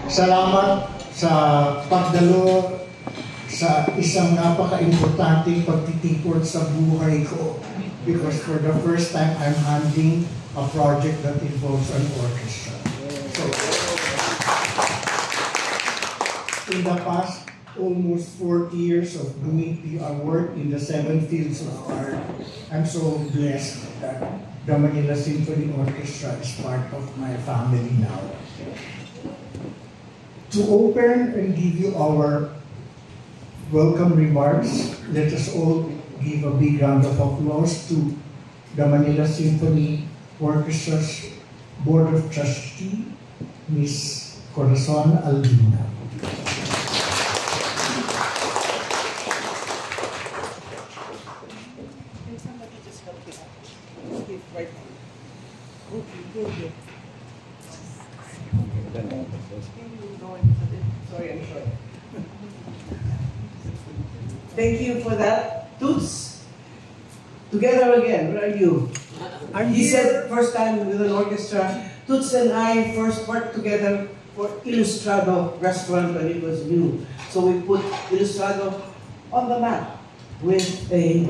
Salamat sa pagdalo sa isang napaka-importanting pagtitipon sa buhay ko. Because for the first time, I'm handling a project that involves an orchestra. So, in the past, almost 40 years of doing PR work in the 7 fields of art, I'm so blessed that the Manila Symphony Orchestra is part of my family now. To open and give you our welcome remarks, let us all give a big round of applause to the Manila Symphony Orchestra's Board of Trustees, Ms. Corazon Albina. Sorry, I'm short. Thank you for that. Toots, together again, where are you? He said first time with an orchestra. Toots and I first worked together for Ilustrado restaurant when it was new. So we put Ilustrado on the map with a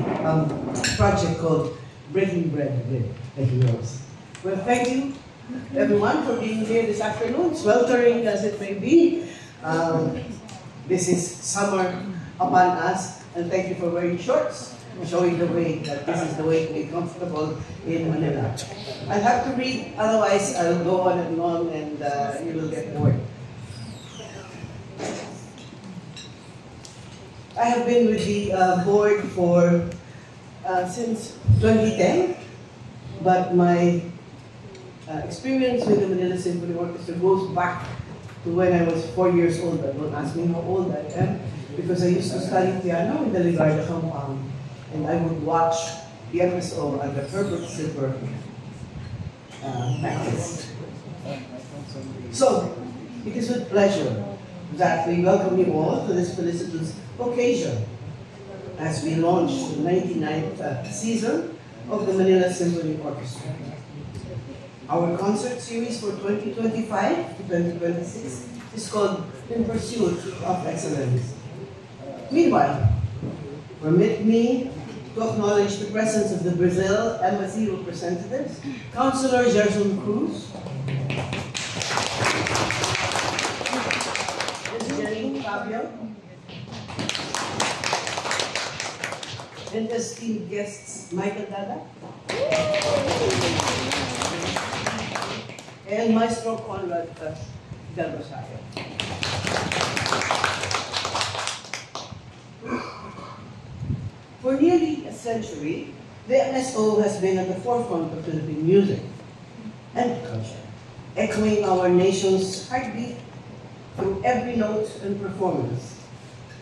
project called Breaking Bread with the Heroes. Well, thank you everyone for being here this afternoon, sweltering as it may be. This is summer upon us, and thank you for wearing shorts, showing the way that this is the way to be comfortable in Manila. I'll have to read, otherwise I'll go on and you will get bored. I have been with the board for since 2010, but my experience with the Manila Symphony Orchestra goes back to when I was 4 years old. But don't ask me how old I am, because I used to study piano in the Ligarda compound, and I would watch the MSO and the Herbert Zipper practice. So, it is with pleasure that we welcome you all to this felicitous occasion as we launch the 99th season of the Manila Symphony Orchestra. Our concert series for 2025 to 2026 is called In Pursuit of Excellence. Meanwhile, permit me to acknowledge the presence of the Brazil Embassy representatives, Councilor Gerson Cruz, Ms. Jenny Fabio, and esteemed guests Michael Dada, and Maestro Conrad Del Rosario. For nearly a century, the MSO has been at the forefront of Philippine music and culture, echoing our nation's heartbeat through every note and performance.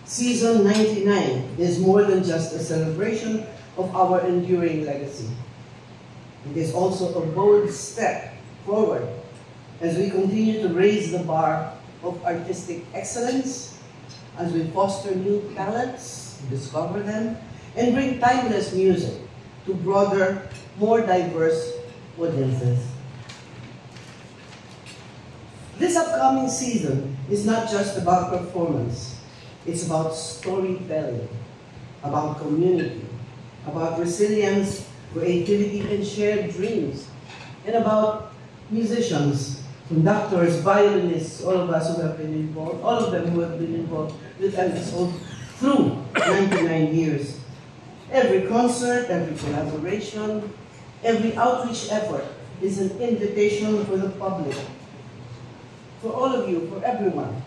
Season 99 is more than just a celebration of our enduring legacy. It is also a bold step forward as we continue to raise the bar of artistic excellence, as we foster new talents, discover them, and bring timeless music to broader, more diverse audiences. This upcoming season is not just about performance. It's about storytelling, about community, about resilience, creativity, and shared dreams, and about musicians, conductors, violinists, all of us who have been involved, all of them who have been involved with MSO through 99 years. Every concert, every collaboration, every outreach effort is an invitation for the public, for all of you, for everyone,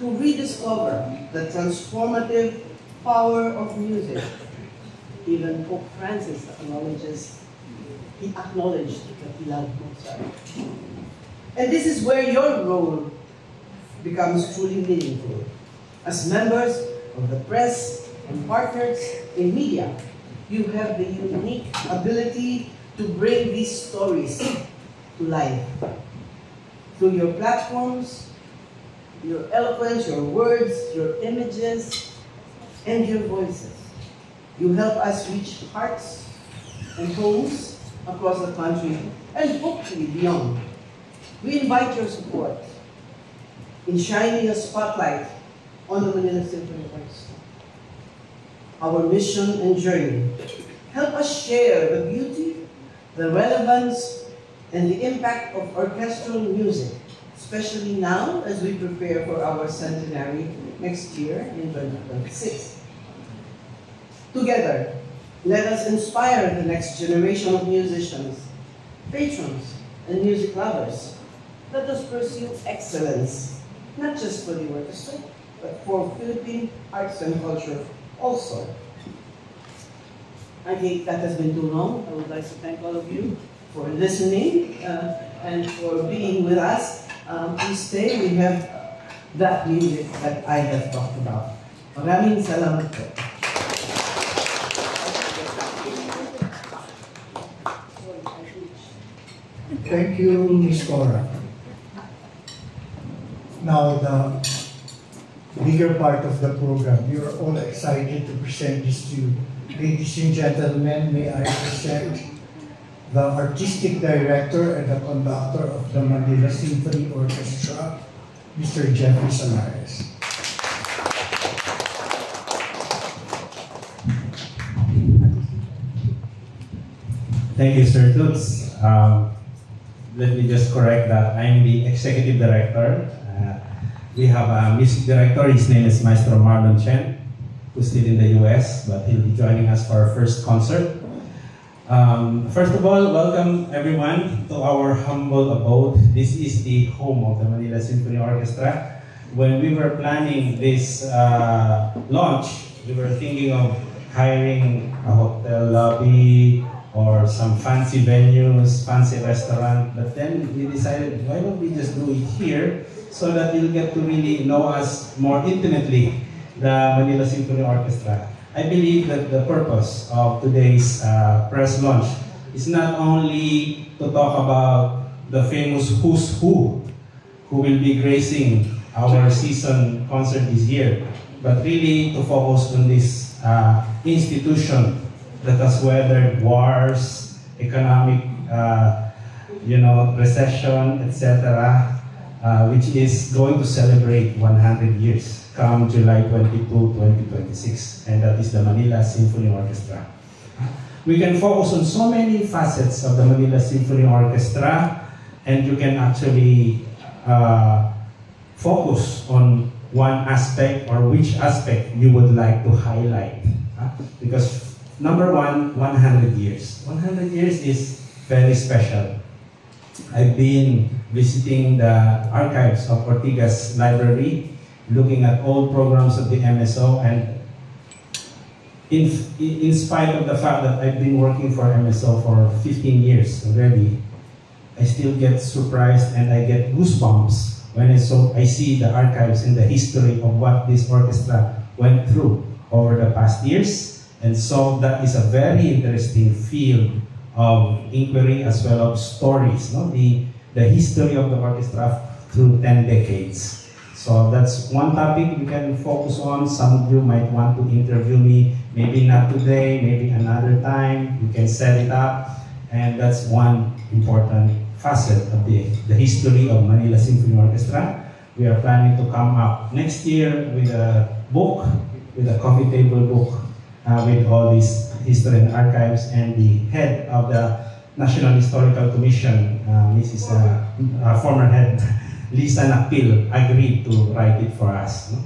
to rediscover the transformative power of music. Even Pope Francis he acknowledged that he loved Mozart. And this is where your role becomes truly meaningful. As members of the press and partners in media, you have the unique ability to bring these stories to life. Through your platforms, your eloquence, your words, your images, and your voices. You help us reach hearts and homes across the country and hopefully beyond. We invite your support. in shining a spotlight on the Manila Symphony Orchestra. Our mission and journey help us share the beauty, the relevance, and the impact of orchestral music, especially now as we prepare for our centenary next year in 2026. Together, let us inspire the next generation of musicians, patrons, and music lovers. Let us pursue excellence, not just for the orchestra, but for Philippine arts and culture also. I think that has been too long. I would like to thank all of you for listening and for being with us. Please stay. We have that music that I have talked about. Maraming salamat po. Thank you, Ms. Cora. Now, the bigger part of the program, we are all excited to present this to you. Ladies and gentlemen, may I present the Artistic Director and the Conductor of the Manila Symphony Orchestra, Mr. Jeffrey Salares. Thank you, Sir Toots. Let me just correct that I'm the Executive Director. We have a music director. His name is Maestro Marlon Chen, who's still in the US, but he'll be joining us for our first concert. First of all, welcome everyone to our humble abode. This is the home of the Manila Symphony Orchestra. When we were planning this launch, we were thinking of hiring a hotel lobby or some fancy venues, fancy restaurant, but then we decided, why don't we just do it here so that you'll get to really know us more intimately, the Manila Symphony Orchestra. I believe that the purpose of today's press launch is not only to talk about the famous who's who will be gracing our season concert this year, but really to focus on this institution that has weathered wars, economic, recession, etc., which is going to celebrate 100 years come July 22, 2026, and that is the Manila Symphony Orchestra. We can focus on so many facets of the Manila Symphony Orchestra, and you can actually focus on one aspect or which aspect you would like to highlight. Because number one, 100 years. 100 years is very special. I've been visiting the archives of Ortigas Library, looking at old programs of the MSO, and in spite of the fact that I've been working for MSO for 15 years already, I still get surprised and I get goosebumps when I see the archives and the history of what this orchestra went through over the past years. And so that is a very interesting field of inquiry as well as stories, no? The history of the orchestra through 10 decades. So that's one topic we can focus on. Some of you might want to interview me, maybe not today, maybe another time. We can set it up. And that's one important facet of the history of Manila Symphony Orchestra. We are planning to come up next year with a book, with a coffee table book, with all these history and archives, and the head of the National Historical Commission, Mrs. Former head Lisa Nakpil, agreed to write it for us. No?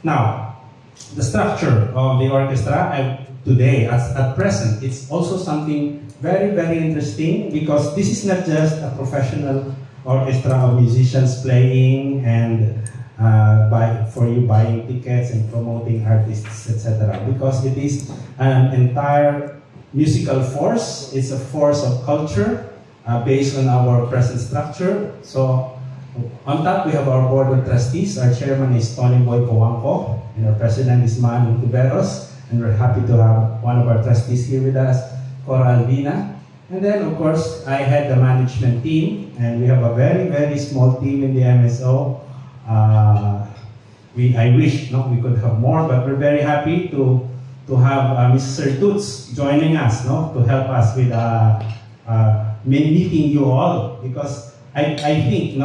Now, the structure of the orchestra today, at present, it's also something very, very interesting, because this is not just a professional orchestra of musicians playing and for you buying tickets and promoting artists, etc. Because it is an entire musical force. It's a force of culture based on our present structure. So on top, we have our board of trustees. Our chairman is Tony Boy Coanco, and our president is Man Tuberos. And we're happy to have one of our trustees here with us, Cora Alvina. And then, of course, I had the management team, and we have a very, very small team in the MSO. I wish we could have more, but we're very happy to have Mr. Toots joining us, to help us with meeting you all, because I think,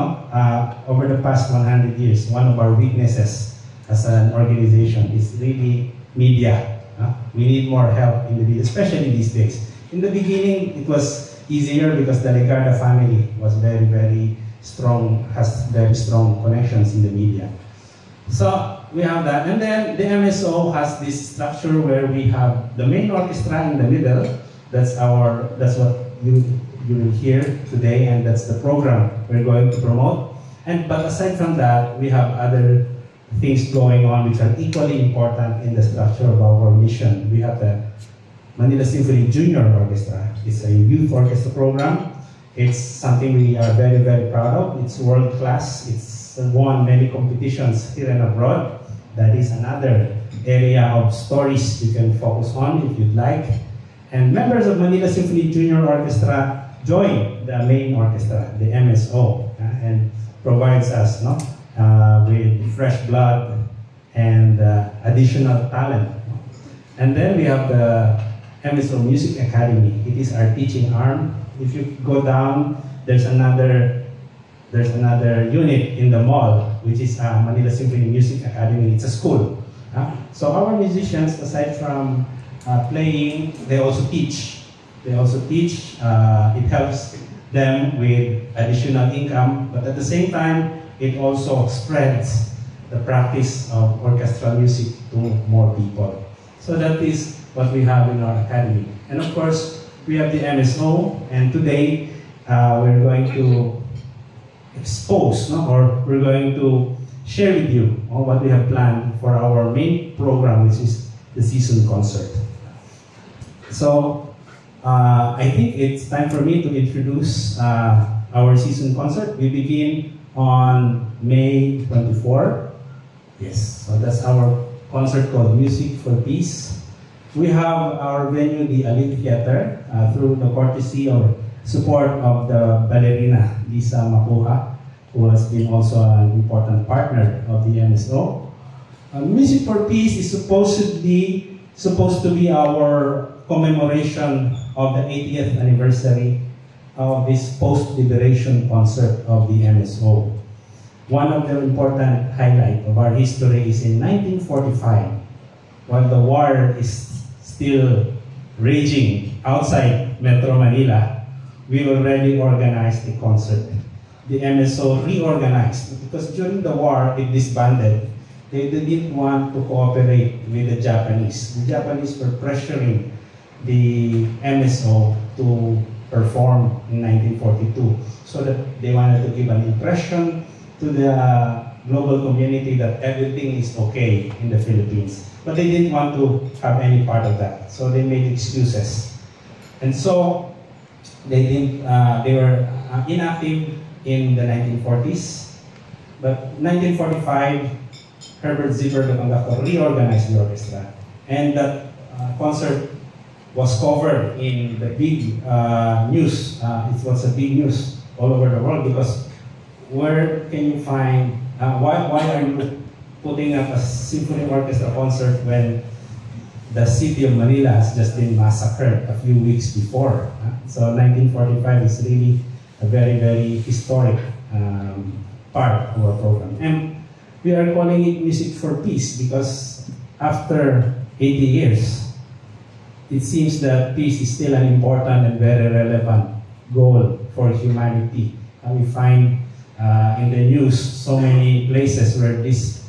over the past 100 years, one of our weaknesses as an organization is really media. We need more help in the media, especially these days. In the beginning, it was easier because the Legarda family was very, very strong, has very strong connections in the media. So we have that, and then the MSO has this structure where we have the main orchestra in the middle. That's what you will hear today, and that's the program we're going to promote. But aside from that, we have other things going on which are equally important in the structure of our mission. We have the Manila Symphony Junior Orchestra. It's a youth orchestra program. It's something we are very, very proud of. It's world class. It's won many competitions here and abroad. That is another area of stories you can focus on if you'd like. And members of Manila Symphony Junior Orchestra join the main orchestra, the MSO, and provides us with fresh blood and additional talent. And then we have the MSO Music Academy. It is our teaching arm. If you go down, there's another unit in the mall, which is Manila Symphony Music Academy. It's a school. So our musicians, aside from playing, they also teach. It helps them with additional income, but at the same time, it also spreads the practice of orchestral music to more people. So that is what we have in our academy. And of course, we have the MSO, and today we're going to expose, or we're going to share with you what we have planned for our main program, which is the season concert. So I think it's time for me to introduce our season concert. We begin on May 24. Yes, so that's our concert called Music for Peace. We have our venue, the Alin Theater, through the courtesy or support of the ballerina, Lisa Mapuha, who has been also an important partner of the MSO. Music for Peace is supposed to be our commemoration of the 80th anniversary of this post-liberation concert of the MSO. One of the important highlights of our history is in 1945, while the war is still raging outside Metro Manila, we already organized a concert. The MSO reorganized because during the war it disbanded. They didn't want to cooperate with the Japanese. The Japanese were pressuring the MSO to perform in 1942 so that they wanted to give an impression to the global community that everything is okay in the Philippines. But they didn't want to have any part of that, so they made excuses. And so they were inactive in the 1940s. But 1945, Herbert Zipper, the conductor, reorganized the orchestra. And that concert was covered in the big news. It was a big news all over the world because where can you find, why are you putting up a symphony orchestra concert when the city of Manila has just been massacred a few weeks before? So 1945 is really a very, very historic part of our program. And we are calling it Music for Peace because after 80 years, it seems that peace is still an important and very relevant goal for humanity. And we find in the news so many places where this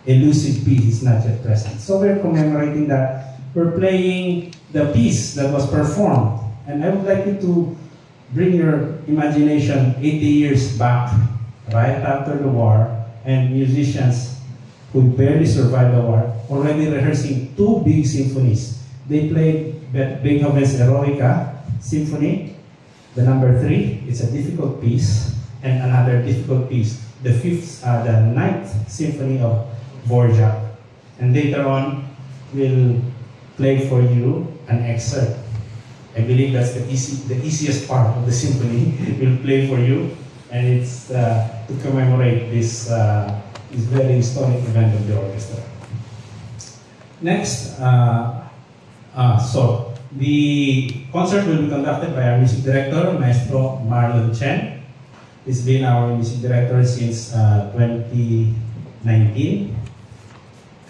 elusive peace is not yet present. So we're commemorating that. We're playing the piece that was performed. And I would like you to bring your imagination 80 years back, right after the war, and musicians who barely survived the war already rehearsing two big symphonies. They played Beethoven's Eroica Symphony, the number 3. It's a difficult piece, and another difficult piece, the 9th Symphony of Dvorak. And later on, we'll play for you an excerpt. I believe that's the easiest part of the symphony. We'll play for you, and it's to commemorate this very historic event of the orchestra. Next, so the concert will be conducted by our music director, Maestro Marlon Chen. He's been our music director since 2019.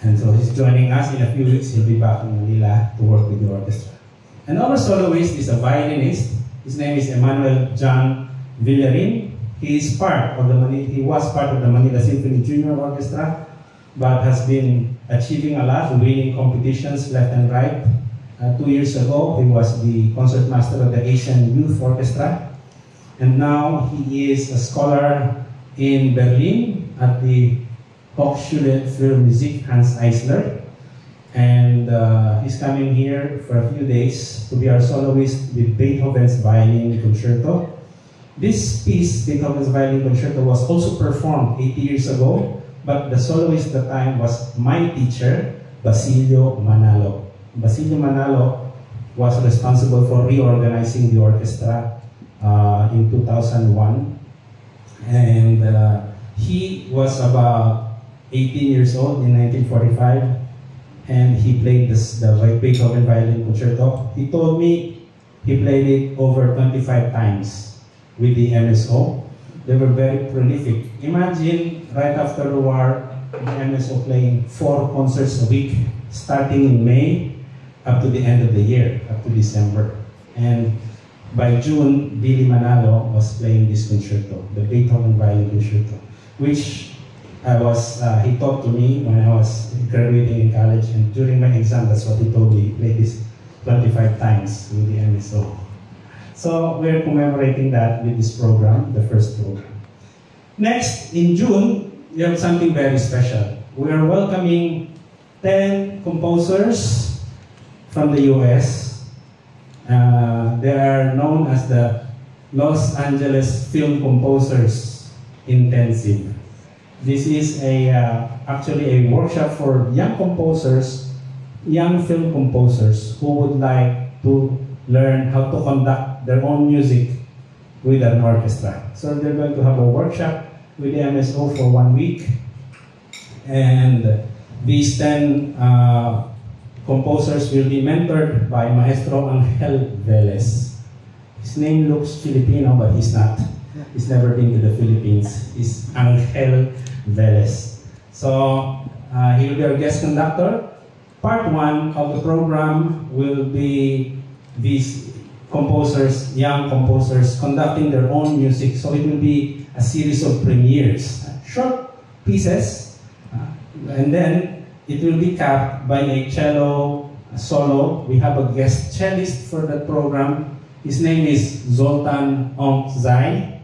And so he's joining us in a few weeks. He'll be back in Manila to work with the orchestra. And our soloist is a violinist. His name is Emmanuel John Villarin. He was part of the Manila Symphony Junior Orchestra, but has been achieving a lot, winning competitions left and right. 2 years ago, he was the concertmaster of the Asian Youth Orchestra. And now he is a scholar in Berlin at the Hochschule für Musik Hans Eisler. And he's coming here for a few days to be our soloist with Beethoven's Violin Concerto. This piece, Beethoven's Violin Concerto, was also performed 80 years ago, but the soloist at the time was my teacher, Basilio Manalo. Basilio Manalo was responsible for reorganizing the orchestra in 2001. And he was about 18 years old in 1945, and he played the Beethoven Violin Concerto. He told me he played it over 25 times with the MSO. They were very prolific. Imagine right after the war, the MSO playing 4 concerts a week, starting in May up to the end of the year, up to December. And by June, Billy Manalo was playing this concerto, the Beethoven Violin Concerto, which he taught to me when I was graduating in college, and during my exam, that's what he told me. He played this 25 times with the MSO. So we're commemorating that with this program, the first program. Next, in June, we have something very special. We are welcoming 10 composers from the US. They are known as the Los Angeles Film Composers Intensive. This is actually a workshop for young composers, young film composers who would like to learn how to conduct their own music with an orchestra. So they're going to have a workshop with the MSO for 1 week. And these 10 composers will be mentored by Maestro Angel Velez. His name looks Filipino, but he's not. He's never been to the Philippines. He's Angel Velez. So he will be our guest conductor. Part 1 of the program will be these composers, young composers, conducting their own music. So it will be a series of premieres, short pieces, and then it will be capped by a cello solo. We have a guest cellist for that program. His name is Zoltan Ongzai.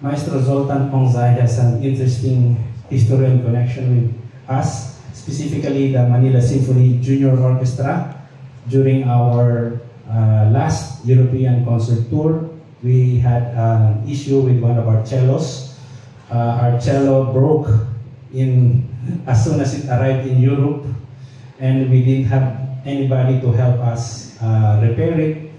Maestro Zoltan Ongzai has an interesting history and connection with us, specifically the Manila Symphony Junior Orchestra. During our last European concert tour, we had an issue with one of our cellos. Our cello broke as soon as it arrived in Europe, and we didn't have anybody to help us repair it.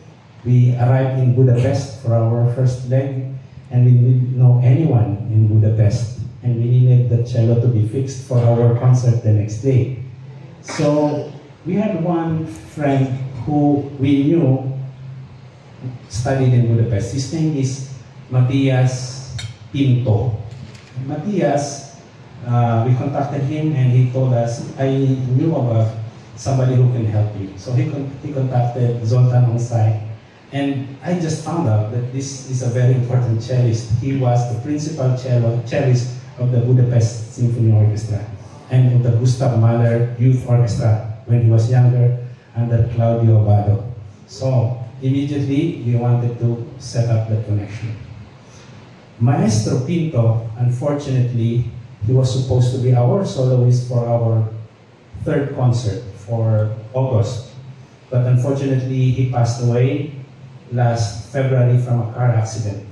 We arrived in Budapest for our first leg, and we didn't know anyone in Budapest, and we needed the cello to be fixed for our concert the next day. So we had one friend who we knew studied in Budapest. His name is Matias Pinto. Matias, we contacted him and he told us, I knew about somebody who can help you. So he contacted Zoltan Ongzai. And I just found out that this is a very important cellist. He was the principal cellist of the Budapest Symphony Orchestra and of the Gustav Mahler Youth Orchestra when he was younger under Claudio Abbado. So immediately we wanted to set up that connection. Maestro Pinto, unfortunately, he was supposed to be our soloist for our 3rd concert for August. But unfortunately, he passed away last February from a car accident.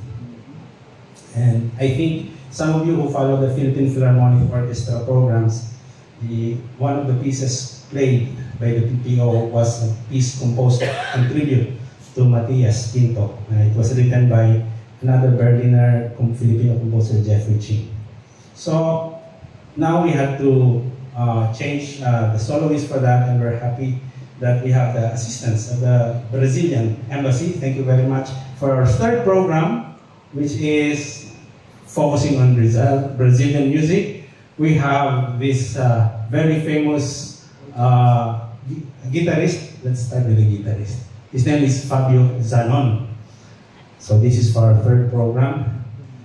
And I think some of you who follow the Philippine Philharmonic Orchestra programs, one of the pieces played by the PPO was a piece composed in tribute to Matias Pinto. It was written by another Berliner Filipino composer, Jeffrey Ching. So now we had to change the soloist for that, and we're happy that we have the assistance of the Brazilian Embassy. Thank you very much for our 3rd program, which is focusing on Brazilian music. We have this very famous guitarist. Let's start with the guitarist. His name is Fabio Zanon. So this is for our third program.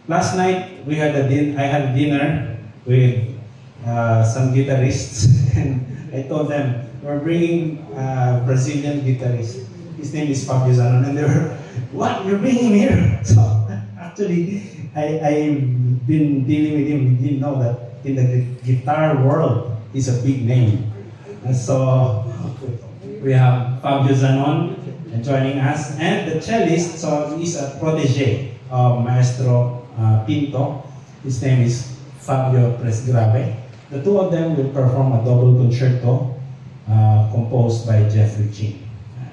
Last night I had dinner with some guitarists, and I told them we're bringing Brazilian guitarist. His name is Fabio Zanon, and they were, "What? You're bringing him here?" So actually, I've been dealing with him. We didn't know that in the guitar world, he's a big name. And so we have Fabio Zanon joining us, and the cellist. So he's a protege of Maestro Pinto. His name is Fabio Presgrave. The two of them will perform a double concerto composed by Jeffrey Chin.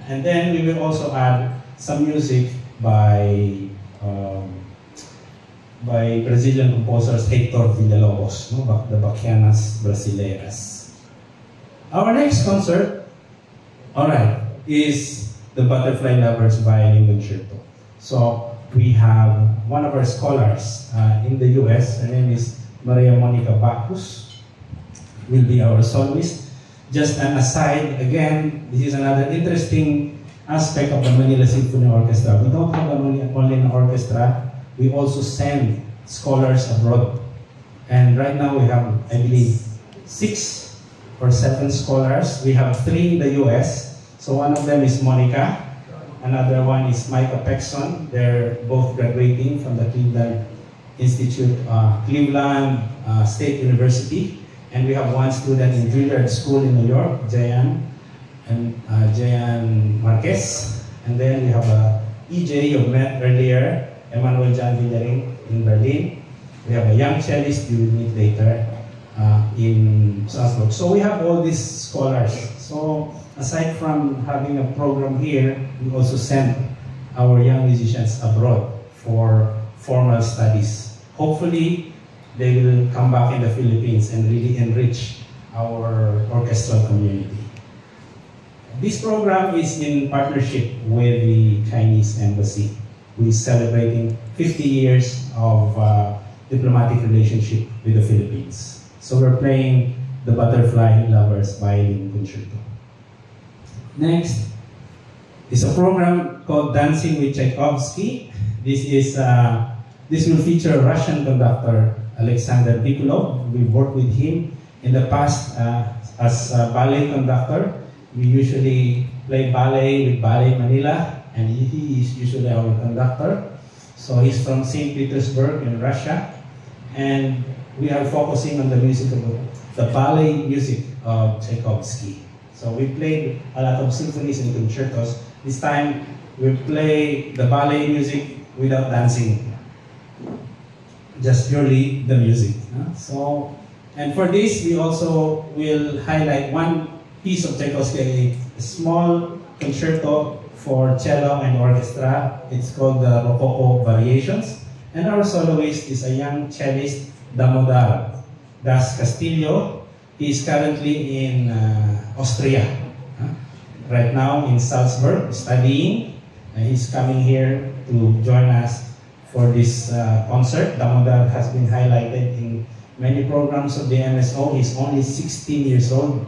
And then we will also add some music by Brazilian composers Heitor Villa-Lobos, no? The Bachianas Brasileiras. Our next concert, is the Butterfly Lovers Violin Concerto. So we have one of our scholars in the US. Her name is Maria Monica Bacchus, will be our soloist. Just an aside, again, this is another interesting aspect of the Manila Symphony Orchestra. We don't have only an orchestra, we also send scholars abroad. And right now we have, I believe, 6 or 7 scholars. We have 3 in the US. So one of them is Monica, another one is Micah Pexon. They're both graduating from the Cleveland Institute, Cleveland State University. And we have one student in Juilliard School in New York, Jayan Marquez. And then we have EJ you met earlier, Emmanuel Jan Villaring in Berlin. We have a young cellist you will meet later in Salzburg. So we have all these scholars. So aside from having a program here, we also send our young musicians abroad for formal studies. Hopefully, they will come back in the Philippines and really enrich our orchestral community. This program is in partnership with the Chinese Embassy, who is celebrating 50 years of diplomatic relationship with the Philippines. So we're playing the Butterfly Lovers Violin Concerto. Next is a program called Dancing with Tchaikovsky. This will feature Russian conductor Alexander Pikulov. We've worked with him in the past as a ballet conductor. We usually play ballet with Ballet Manila, and he is usually our conductor. So he's from St. Petersburg in Russia, and we are focusing on the music of the ballet music of Tchaikovsky. So we played a lot of symphonies and concertos. This time we play the ballet music without dancing. Just purely the music. So, and for this, we also will highlight one piece of Tchaikovsky, a small concerto for cello and orchestra. It's called the Rococo Variations. And our soloist is a young cellist, Damodar Das Castillo. He is currently in Austria. Right now in Salzburg, studying. He's coming here to join us for this concert. Damodar has been highlighted in many programs of the MSO. He's only 16 years old.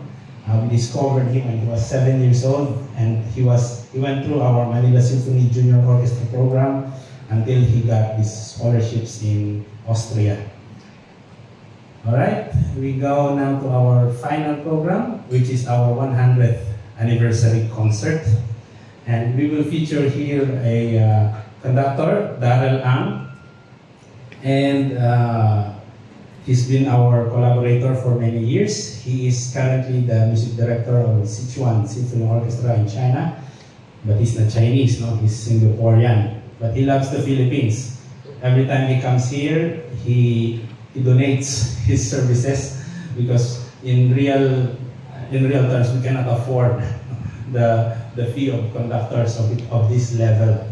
We discovered him when he was 7 years old, and he went through our Manila Symphony Junior Orchestra program until he got his scholarships in Austria. All right, we go now to our final program, which is our 100th anniversary concert. And we will feature here a conductor, Darrell Ang, and he's been our collaborator for many years. He is currently the music director of Sichuan Symphony Orchestra in China, but he's not Chinese, no? He's Singaporean, but he loves the Philippines. Every time he comes here, he donates his services because in real terms, we cannot afford the fee of conductors of this level.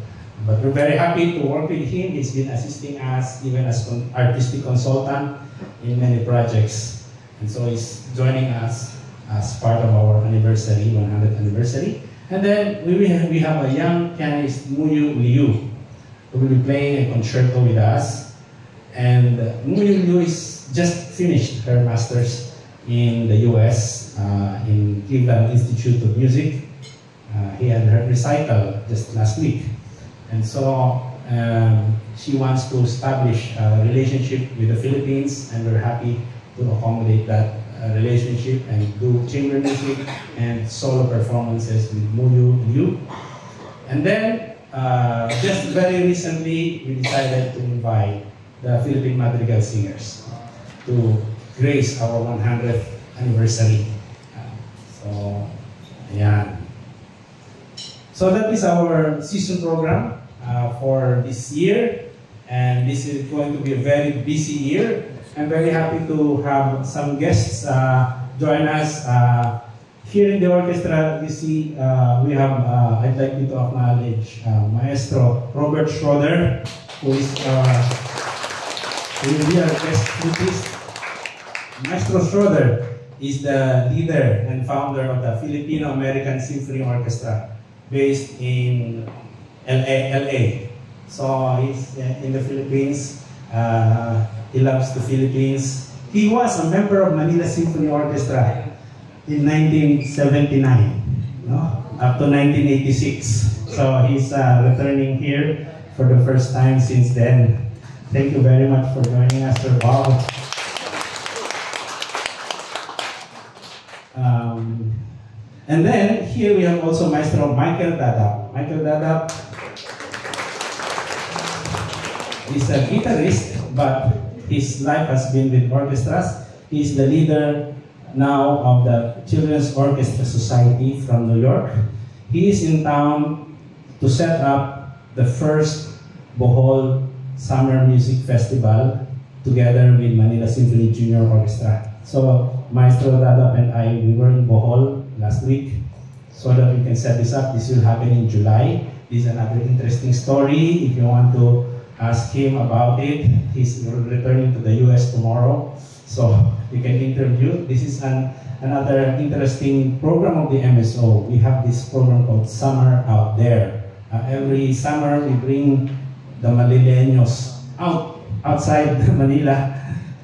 But we're very happy to work with him. He's been assisting us even as artistic consultant in many projects. And so he's joining us as part of our anniversary, 100th anniversary. And then we have a young pianist, Muyu Liu, who will be playing a concerto with us. And Muyu Liu is just finished her master's in the US in Cleveland Institute of Music. He had her recital just last week. And so she wants to establish a relationship with the Philippines, and we're happy to accommodate that relationship and do chamber music and solo performances with Muyu Liu. And then, just very recently, we decided to invite the Philippine Madrigal Singers to grace our 100th anniversary. So, ayan. So that is our season program for this year, and this is going to be a very busy year. I'm very happy to have some guests join us. Here in the orchestra, you see, we have, I'd like you to acknowledge Maestro Robert Schroeder, who is will be our guest flutist. Maestro Schroeder is the leader and founder of the Filipino-American Symphony Orchestra, based in LA. So he's in the Philippines. He loves the Philippines. He was a member of Manila Symphony Orchestra in 1979, no? Up to 1986. So he's returning here for the first time since then. Thank you very much for joining us, Sir Bob. And then here we have also Maestro Michael Dadap. Michael Dadap is a guitarist, but his life has been with orchestras. He is the leader now of the Children's Orchestra Society from New York. He is in town to set up the first Bohol Summer Music Festival together with Manila Symphony Junior Orchestra. So Maestro Dadap and I, we were in Bohol last week so that we can set this up. This will happen in July. This is another interesting story. If you want to ask him about it, he's returning to the US tomorrow, so you can interview. This is another interesting program of the MSO. We have this program called Summer Out There. Every summer we bring the Manileños outside Manila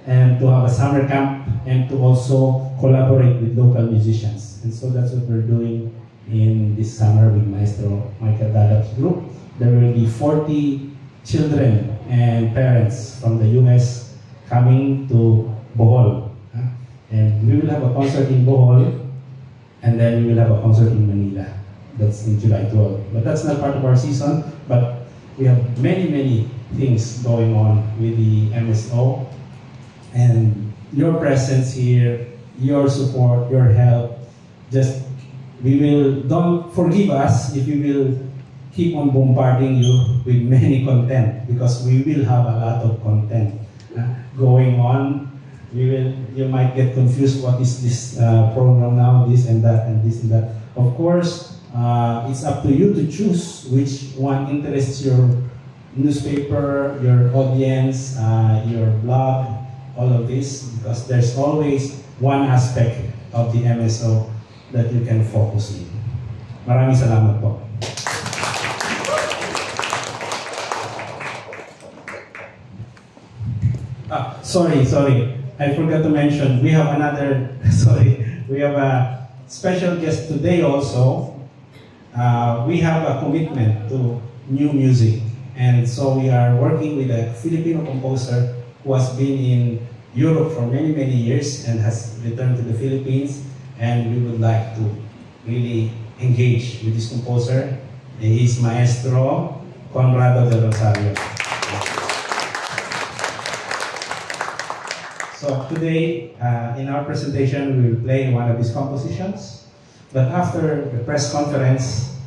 and to have a summer camp and to also collaborate with local musicians. And so that's what we're doing in this summer with Maestro Michael Dadap's group. There will be 40 children and parents from the US coming to Bohol. And we will have a concert in Bohol, and then we will have a concert in Manila. That's in July 12. But that's not part of our season, but we have many things going on with the MSO. And your presence here, your support, your help, don't forgive us if we will keep on bombarding you with many content, because we will have a lot of content going on. You might get confused, what is this program now, this and that and this and that. Of course, it's up to you to choose which one interests your newspaper, your audience, your blog, all of this, because there's always one aspect of the MSO that you can focus in. Maraming salamat po. Sorry. I forgot to mention, we have we have a special guest today also. We have a commitment to new music. And so we are working with a Filipino composer who has been in Europe for many years and has returned to the Philippines. And we would like to really engage with this composer. He is Maestro Conrado del Rosario. So today, in our presentation, we will play one of his compositions. But after the press conference,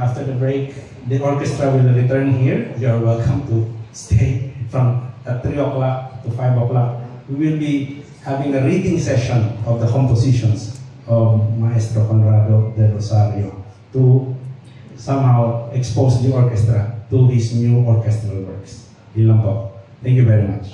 after the break, the orchestra will return here. You are welcome to stay from 3 o'clock to 5 o'clock. We will be having a reading session of the compositions of Maestro Conrado del Rosario to somehow expose the orchestra to his new orchestral works. Yun lang po. Thank you very much.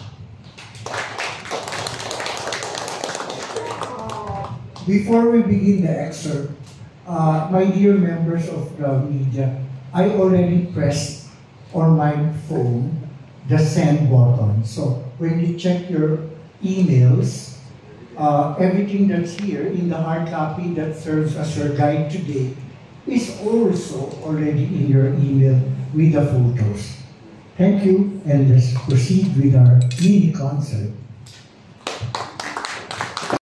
Before we begin the excerpt, my dear members of the media, I already pressed on my phone the send button. So when you check your emails, everything that's here in the hard copy that serves as your guide today is also already in your email with the photos. Thank you, and let's proceed with our mini concert.